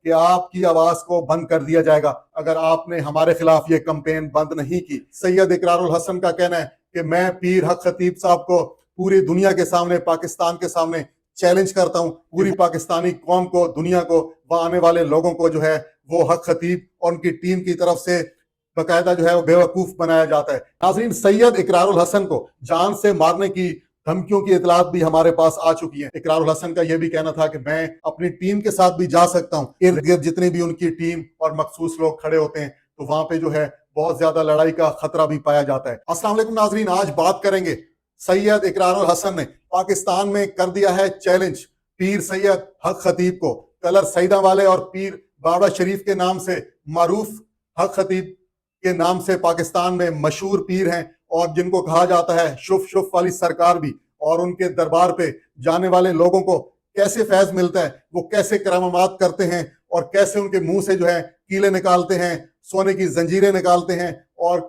کہ آپ کی آواز کو بند کر دیا جائے گا اگر آپ نے ہمارے خلاف یہ کمپین بند نہیں کی۔ سید اقرار الحسن کا کہنا ہے کہ میں پیر حق خطیب صاحب کو پوری دنیا کے سامنے، پاکستان کے سامنے چیلنج کرتا ہوں، پوری پاکستانی قوم کو، دنیا کو، وہاں آنے والے لوگوں کو جو ہے وہ حق خطیب اور ان کی ٹیم کی طرف سے باقاعدہ جو ہے وہ بیوقوف بنایا جاتا ہے۔ ناظرین، سید اقرار الحسن کو جان سے مارنے کی دھمکیوں کی اطلاعات بھی ہمارے پاس آ چکی ہیں۔ اقرار الحسن کا یہ بھی کہنا تھا کہ میں اپنی ٹیم کے ساتھ بھی جا سکتا ہوں، ارد گرد جتنی بھی ان کی ٹیم اور مخصوص لوگ کھڑے ہوتے ہیں تو وہاں پہ جو ہے بہت زیادہ لڑائی کا خطرہ بھی پایا جاتا ہے۔ السلام علیکم ناظرین، آج بات کریں گے سید اقرار الحسن نے پاکستان میں کر دیا ہے چیلنج پیر سید حق خطیب کو۔ کلر سیدہ والے اور پیر باوڑہ شریف کے نام سے معروف حق خطیب کے نام سے پاکستان میں مشہور پیر ہیں، اور جن کو کہا جاتا ہے شف شف والی سرکار بھی، اور ان کے دربار پہ جانے والے لوگوں کو کیسے فیض ملتا ہے، وہ کیسے کرامات کرتے ہیں، اور کیسے ان کے منہ سے جو ہے کیلے نکالتے ہیں، سونے کی زنجیریں نکالتے ہیں، اور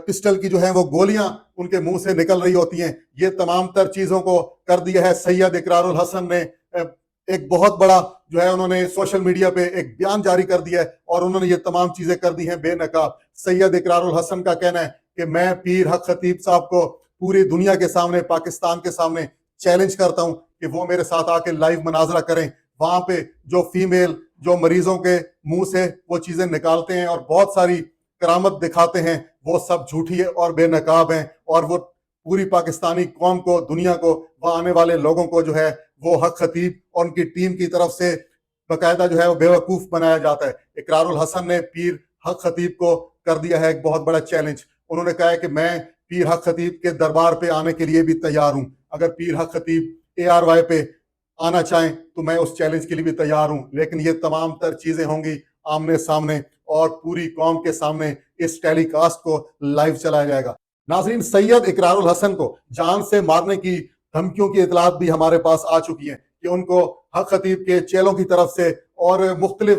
پسٹل کی جو ہے وہ گولیاں ان کے منہ سے نکل رہی ہوتی ہیں۔ یہ تمام تر چیزوں کو کر دیا ہے سید اقرار الحسن نے۔ ایک بہت بڑا جو ہے انہوں نے سوشل میڈیا پہ ایک بیان جاری کر دیا ہے، اور انہوں نے یہ تمام چیزیں کر دی ہیں بے نقاب۔ سید اقرار الحسن کا کہنا ہے کہ میں پیر حق خطیب صاحب کو پوری دنیا کے سامنے، پاکستان کے سامنے چیلنج کرتا ہوں کہ وہ میرے ساتھ آ کے لائیو مناظرہ کریں۔ وہاں پہ جو فیمیل جو مریضوں کے منہ سے وہ چیزیں نکالتے ہیں اور بہت ساری کرامت دکھاتے ہیں، وہ سب جھوٹی ہے اور بے نقاب ہیں، اور وہ پوری پاکستانی قوم کو، دنیا کو، وہاں آنے والے لوگوں کو جو ہے وہ حق خطیب اور ان کی ٹیم کی طرف سے باقاعدہ جو ہے وہ بیوقوف بنایا جاتا ہے۔ اقرار الحسن نے پیر حق خطیب کو کر دیا ہے ایک بہت بڑا چیلنج۔ انہوں نے کہا ہے کہ میں پیر حق خطیب کے دربار پہ آنے کے لیے بھی تیار ہوں، اگر پیر حق خطیب ARY پہ آنا چاہیں تو میں اس چیلنج کے لیے بھی تیار ہوں، لیکن یہ تمام تر چیزیں ہوں گی آمنے سامنے، اور پوری قوم کے سامنے اس ٹیلی کاسٹ کو لائیو چلایا جائے گا۔ ناظرین، سید اقرار الحسن کو جان سے مارنے کی دھمکیوں کی اطلاعات بھی ہمارے پاس آ چکی ہیں کہ ان کو حق خطیب کے چیلوں کی طرف سے اور مختلف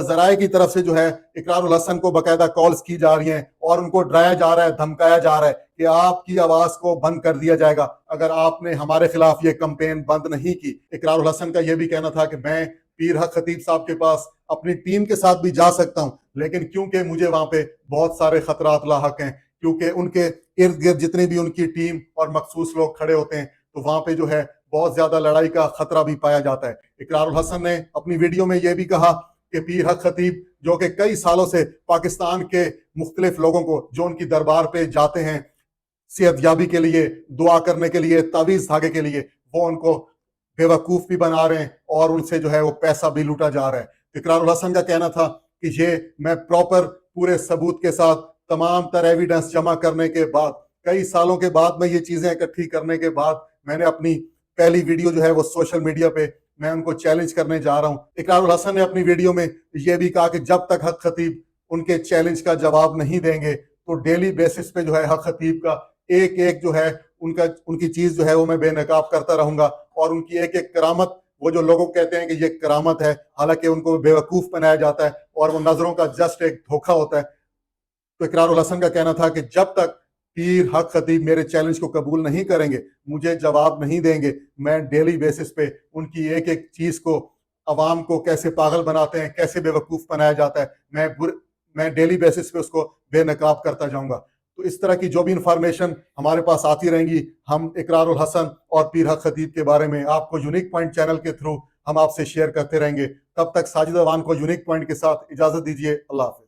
ذرائع کی طرف سے جو ہے اقرار الحسن کو باقاعدہ کالز کی جا رہی ہیں، اور ان کو ڈرایا جا رہا ہے، دھمکایا جا رہا ہے کہ آپ کی آواز کو بند کر دیا جائے گا اگر آپ نے ہمارے خلاف یہ کمپین بند نہیں کی۔ اقرار الحسن کا یہ بھی کہنا تھا کہ میں پیر حق خطیب صاحب کے پاس اپنی ٹیم کے ساتھ بھی جا سکتا ہوں، لیکن کیونکہ مجھے وہاں پہ بہت سارے خطرات لاحق ہیں، کیونکہ ان کے ارد گرد جتنی بھی ان کی ٹیم اور مخصوص لوگ کھڑے ہوتے ہیں تو وہاں پہ جو ہے بہت زیادہ لڑائی کا خطرہ بھی پایا جاتا ہے۔ اقرار الحسن نے اپنی ویڈیو میں یہ بھی کہا کہ پیر حق خطیب جو کہ کئی سالوں سے پاکستان کے مختلف لوگوں کو جو ان کی دربار پہ جاتے ہیں صحت یابی کے لیے، دعا کرنے کے لیے، تعویذ دھاگے کے لیے، وہ ان کو بیوقوف بھی بنا رہے ہیں اور ان سے جو ہے وہ پیسہ بھی لوٹا جا رہا ہے۔ اقرار الحسن کا کہنا تھا کہ یہ میں پراپر پورے ثبوت کے ساتھ تمام تر ایویڈنس جمع کرنے کے بعد، کئی سالوں کے بعد میں یہ چیزیں اکٹھی کرنے کے بعد، میں نے اپنی پہلی ویڈیو جو ہے وہ سوشل میڈیا پہ میں ان کو چیلنج کرنے جا رہا ہوں۔ اقرار الحسن نے اپنی ویڈیو میں یہ بھی کہا کہ جب تک حق خطیب ان کے چیلنج کا جواب نہیں دیں گے تو ڈیلی بیسس پہ جو ہے حق خطیب کا ایک ایک جو ہے ان کی چیز جو ہے وہ میں بے نقاب کرتا رہوں گا، اور ان کی ایک ایک کرامت، وہ جو لوگوں کہتے ہیں کہ یہ کرامت ہے، حالانکہ ان کو بیوقوف بنایا جاتا ہے اور وہ نظروں کا جسٹ ایک دھوکہ ہوتا ہے۔ تو اقرار الحسن کا کہنا تھا کہ جب تک پیر حق خطیب میرے چیلنج کو قبول نہیں کریں گے، مجھے جواب نہیں دیں گے، میں ڈیلی بیسس پہ ان کی ایک ایک چیز کو، عوام کو کیسے پاگل بناتے ہیں، کیسے بیوقوف بنایا جاتا ہے، میں ڈیلی بیسس پہ اس کو بے نقاب کرتا جاؤں گا۔ تو اس طرح کی جو بھی انفارمیشن ہمارے پاس آتی رہیں گی، ہم اقرار الحسن اور پیر حق خطیب کے بارے میں آپ کو یونیک پوائنٹ چینل کے تھرو ہم آپ سے شیئر کرتے رہیں گے۔ تب تک ساجد اوان کو یونیک پوائنٹ کے ساتھ اجازت دیجیے۔ اللہ حافظ۔